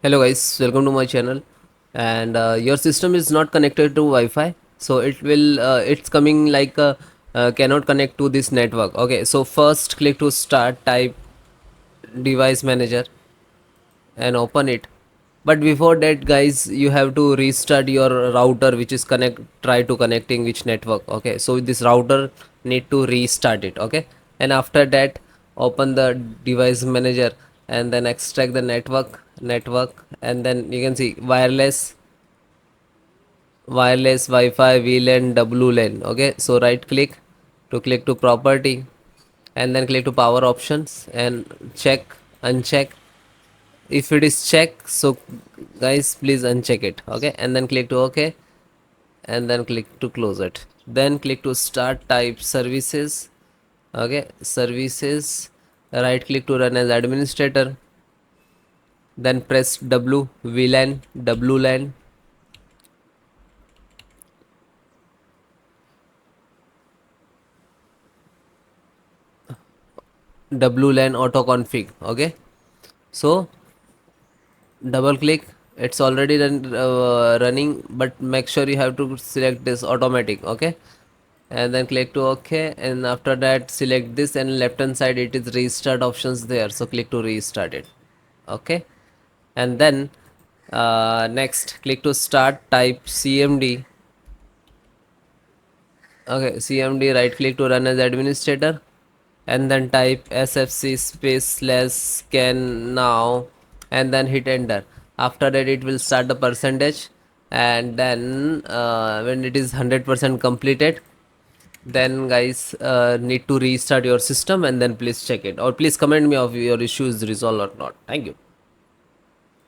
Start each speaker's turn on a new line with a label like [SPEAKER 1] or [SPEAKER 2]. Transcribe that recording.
[SPEAKER 1] Hello guys, welcome to my channel. And your system is not connected to Wi-Fi, so it's coming like cannot connect to this network. Okay, so first click to start, type device manager and open it. But before that, guys, you have to restart your router, which is try to connecting which network. Okay, so this router need to restart it. Okay, and after that, open the device manager and then extract the network, and then you can see wireless Wi-Fi VLAN WLAN. Okay, so right click to click to property, and then click to power options and check uncheck. If it is check, so guys please uncheck it. Okay, and then click to OK, and then click to close it, then click to start, type services. Okay, services, right click to run as administrator, then press WLAN WLAN auto config. Okay, so double click, it's already running, but make sure you have to select this automatic. Okay, and then click to OK, and after that select this, and left hand side it is restart options there, so click to restart it. Okay, and then next click to start, type CMD. Okay, CMD, right click to run as administrator, and then type sfc space slash scan now, and then hit enter. After that it will start the percentage, and then when it is 100% completed, then guys need to restart your system, and then please check it, or please comment me if your issue is resolved or not. Thank you.